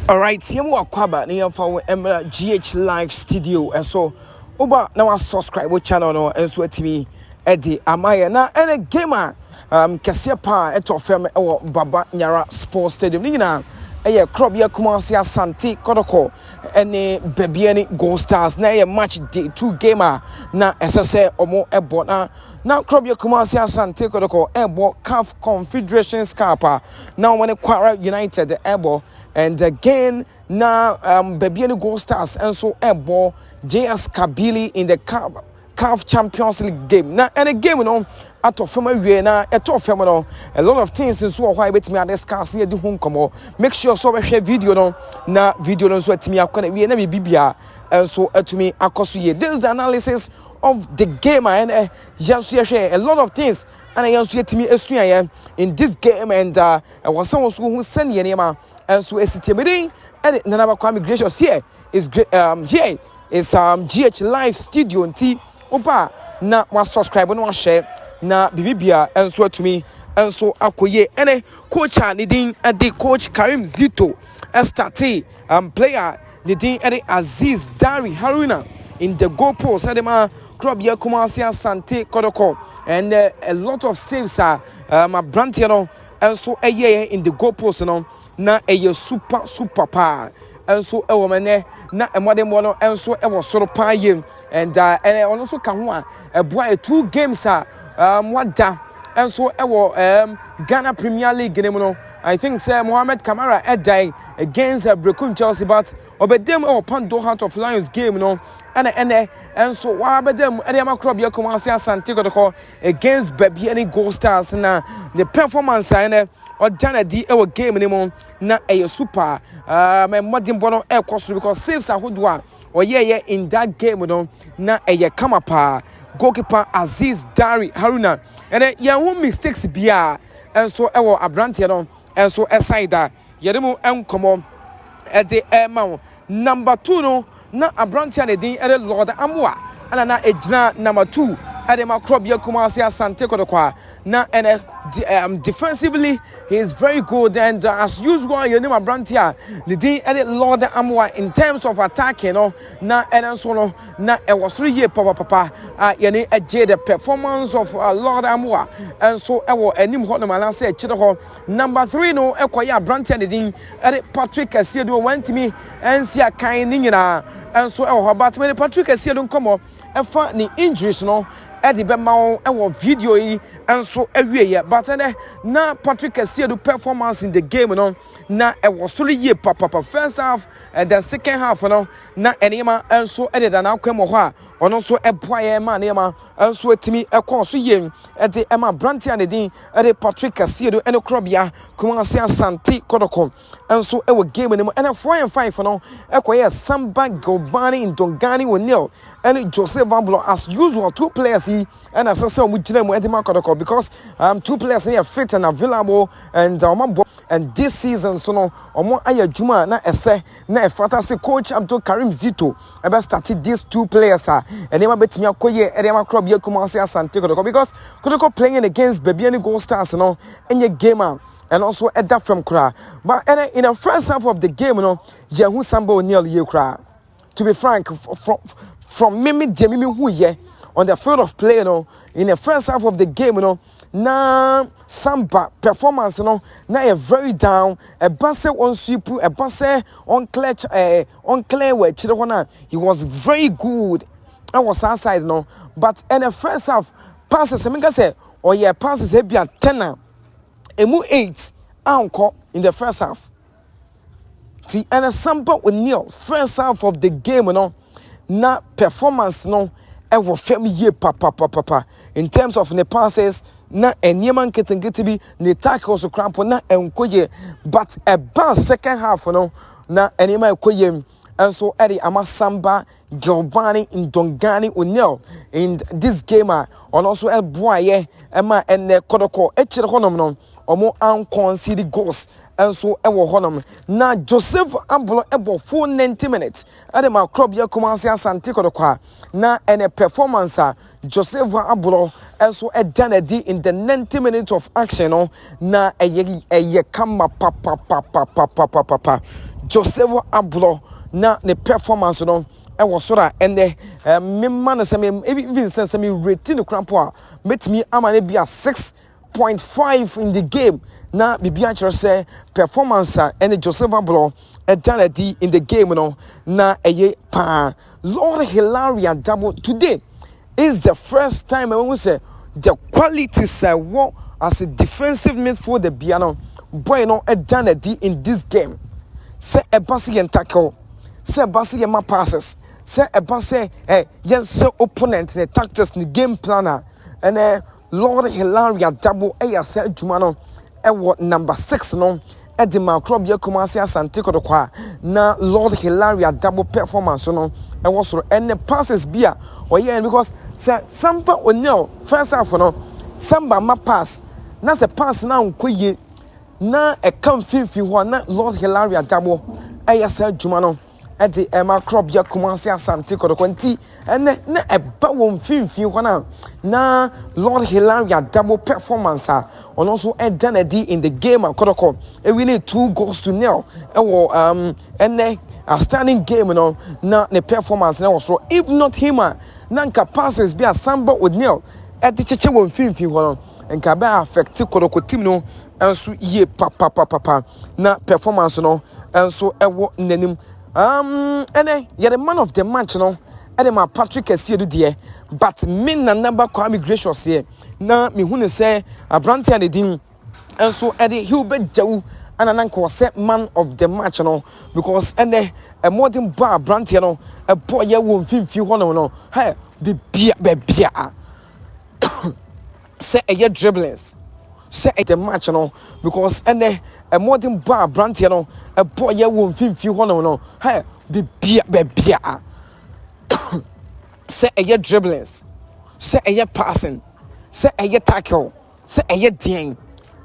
All right, siamo akwaba na yamfa wo emra GH Live Studio so oba na wa subscribe wo channel no enso atimi edi amaye na ene gamer kese pa etofem wo Baba Nyara Sports Stadium ni nyina eye club ya Kumasi Asante Kotoko ene bebiani Gold Stars na eye match day 2 gamer na esese omo ebo na club ya Kumasi Asante Kotoko ebo CAF Confederations Cup na when Kwara United ebo. And again, now Bebiani Gold Stars and so ebo JS Kabili in the CAF Champions League game. Now and a game, you know, at of family na at of family, a lot of things in so why with me and discuss here the home come. Make sure so we share video no na video no so at me akona we na be bibia and so to me akoso here. This is the analysis of the game and just share a lot of things and I also to me in this game and I was someone who send you and so STMD and Nana Kwame Gracious here is here is GH Live Studio and T Opa na was subscribe and share na Bibia and so to me and so akoye and coach Nidin and the coach Karim Zito STT player Nidin and Aziz Dari Haruna in the goal post and the club ya Kumasi Asante Kotoko and a lot of saves are my brand you know and so a year in the goal post you know na eye super pa enso e wo mene na emode mo no enso e wo soro pa yem and ono so ka ho a boa 2 games wada enso e wo Ghana Premier League game no I think say Mohamed Kamara die against Brecon Chelsea but obedem e wo Pando Heart of Lions game no and so wa bedem e ma club ya Kumasi Asante Kotoko against Bebiani Gold Stars na the performance or done di our game anymore na a super my modern bono air cost because saves a good one or yeah in that game na a kamapa goalkeeper Aziz Dari Haruna and ya one mistakes bia and so our abrantiano and so aside that yedemo come at the air number 2 no na abrantiane din at Lord Amwa and na ejna number 2 at my club ya Kumasi Asante Kotoko na and defensively he is very good and as usual you know my brand here the day edit Lord Amwa in terms of attacking no na and so no na it was 3 year papa you know the performance of Lord Amwa and so ewo anim ho no man say chire ho number 3 no ekoya brand here the day edit Patrick Asiedo went me and see a kind nyina and so ewo but when Patrick Asiedo come up efa ni injuries no Eddie Bemau and video and so every year, but na Patrick Asiedu performance in the game, no, na it was 3 year papa first half and then second half, no, na anima and so edit and outcome of her, or also a boy man, and so to me a course yen at the Emma Branty and the Dean at the Patrick Asiedu and the Crobia, Kumasi Asante Kotoko, and so our game and a 4-5 for no, Equia Samba Gobani in Dongani with nil. And Joseph Vamblo as usual 2 players he and as I said with them with the because 2 players here fit and available and this season so no omo aya juma na ese na a fantastic coach Abdul Karim Zito about started these 2 players and they betimi akoye e dem club ya Kumasi Asante Kotoko because Kotoko playing against Bebiani Gold Stars no any gamer and also a that from Kra but in the first half of the game no Jehu Samba O'Neal ye Kra to be frank from Mimi who ye on the field of play, you know, in the first half of the game, you know, na Samba performance, you know, na a very down, a basse on sweep, a basse on clutch, on clear where Chidwana, he was very good. I was outside, you know, but in the first half, passes, I mean, I say, oh yeah, passes, he be a 10, emu 8, encore in the first half. See, and a Samba with Neil, first half of the game, you know. Na performance no ever femi ye papa in terms of the passes na enyeman ketengetibi ne tackles cramp na enkoye but a second half no na enyeman enkoye and so Eddie Amasamba Gilbani in Dongani O'Neal in this game on also El Boye Emma and Kotoko echire honom no omo an concede goals and so ewo honum na Joseph Ambulo ebo full 90 minutes ade ma club ya Kumasi Asante Kotoko na ene performance Joseph Ambulo and so a done in the 90 minutes of action no na eye kama papa Joseph Ablo na ne performance no e wo sora ene me man se me even sense me rating crampo a metimi ama ne bia 6.5 in the game na bibia kire say performance ene Joseph Ablo e done in the game no na eye pa Lord Hilaria double today is the first time when we say the qualities I want as a defensive midfielder biano boy no e done in this game. Say a bossy and tackle, say a bossy and my passes, say a bossy yes so opponent the tactics the game planner and Lord Hilaria double said Jumano what number 6 no at the macro ya Kumasi Asante Kotoko na Lord Hilaria double performance no and was and the passes beer or yeah because say Samba or no first half no Samba my pass na the pass now kwe na e kan fifi ho na Lord Hilaria double said Jumano at the macro ya Kumasi Asante Kotoko nti na e ba won fifi ho na Lord Hilaria double performance and also done in the game at Kotoko. We need 2-0 and a standing game no na the performance now so if not him nanka passes be a samba with nil at the cheche won film and ka ba affect Kotoko team no and so ye papa na performance no and so ewo nanim and you're the man of the match no and my Patrick Essiedu there but me na number Kwame Gracious here na me hu ne say abrante and din and so Eddie Hubert Jau and ananko set man of the match no because and a modern bar abrante no a boy ya won finfi ho no hey bibia say a year dribblings say the match no because and a modern bar abrante no a boy ya won finfi ho no hey bibia say a year dribblings say a year passing say a year tackle say a year ding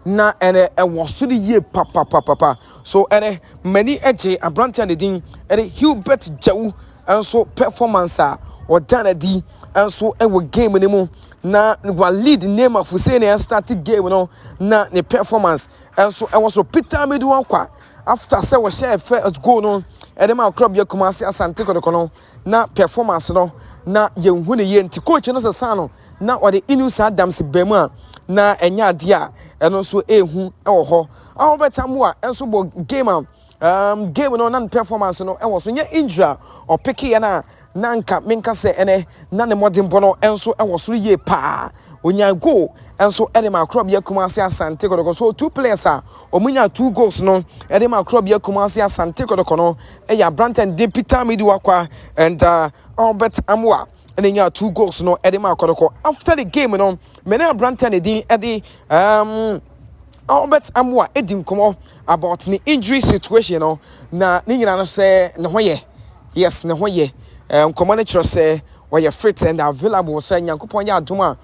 na ene e wosuri ye papa so ene many eje abrante and din ene Hubert Jau and so performance or done di and so e wo game ni mu na wa lead name of Hussein and started game no na the performance and so e was so Peter Medu kwa after say we share first goal no ene ma club ye Kumasi Asante Kotoko no na performance no na ye hu ne ye nti coach no se san no na or the Inus Adams bema na enya dia eno so ehu ewo ho aho betamu a enso bo game game no na performance no ewo so nya injury or pick ya na nanka menka se ene na ne modern bono enso ewo so ye pa onya goal enso ene ma club ya Kumasi Asante Kotoko so two players omunya 2 goals no ene ma club ya Kumasi Asante Kotoko no ya Branton de Peter Medu akwa and Albert Amwa and then you 2 goals no Edema Kotoko after the game no mena Branton edin edi Albert Amwa edin komo about the injury situation no na ni nyina no say ne hoye yes ne hoye commander say we are fit and available say Nyankopon ya adoma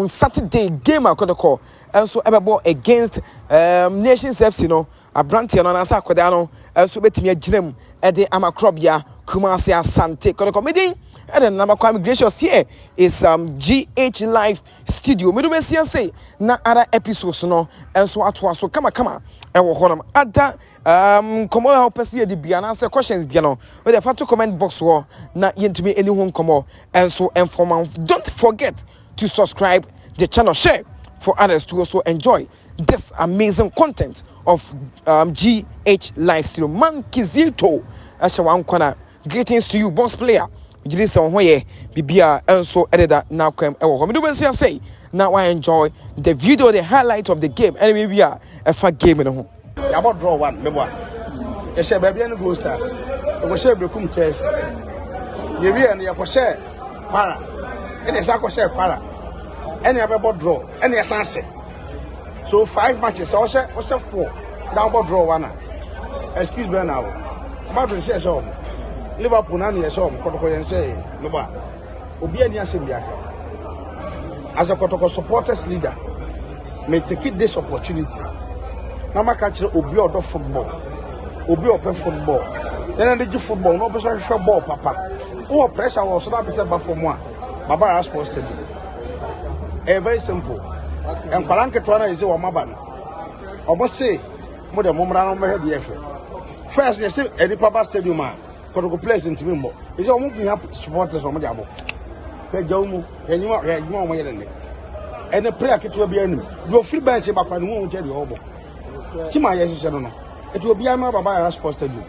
Saturday game Kotoko and so ebebo against Nations FC no Branton no na sa akoda no so betimi agirem edi amakrobia Kumasi Asante Kotoko medin and then number Kwame Gracious here is GH Live Studio. Me do be say na other episodes no and so atwa so kama e wo honam ada komo help us here the bia na answer questions bia no we dey to comment box wo na yentumi any ho komo and so inform don't forget to subscribe the channel, share for others to also enjoy this amazing content of GH Live Studio. Man Kizito asha wan kwana. Greetings to you boss player. Jiri se hoye bibia enso ededa na kwem ewo ho me do be say now I enjoy the video, the highlight of the game and maybe a fa game no ho ya bo draw one me boa ye share baby no go stars e go share brekum chess ye wi en ye ko share para e dey sa ko share para ene ya be bo draw ene ya san share so 5 matches so share 4 down bo draw one excuse me now ma do share so Liverpool na ye so Kotoko yen say no ba obi ani asem bia as a Kotoko supporters leader may take this opportunity na maka kire obi odo football obi open football then dey football no be so ball papa who pressure was so that be say ba for mo a baba sports to do very simple and kwaranke to na is o maba no obo say mo de momra no me he de efe first they say any papa stadium man Kotoko place in Timimbo. It's almost we have supporters from Jabo. Pejomu, and you are more than it. And the prayer kit will be enemy. Your free bench back when you won't tell you hobo. Tima yes, I don't know. It will be a man by a sports stadium.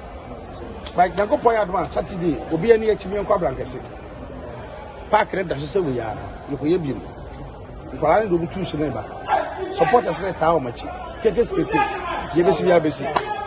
Like Nago Point Advance Saturday will be any HM Quablanca. Park red as we are. You will be. If I don't do two cinema. Supporters let how much. Get this, you be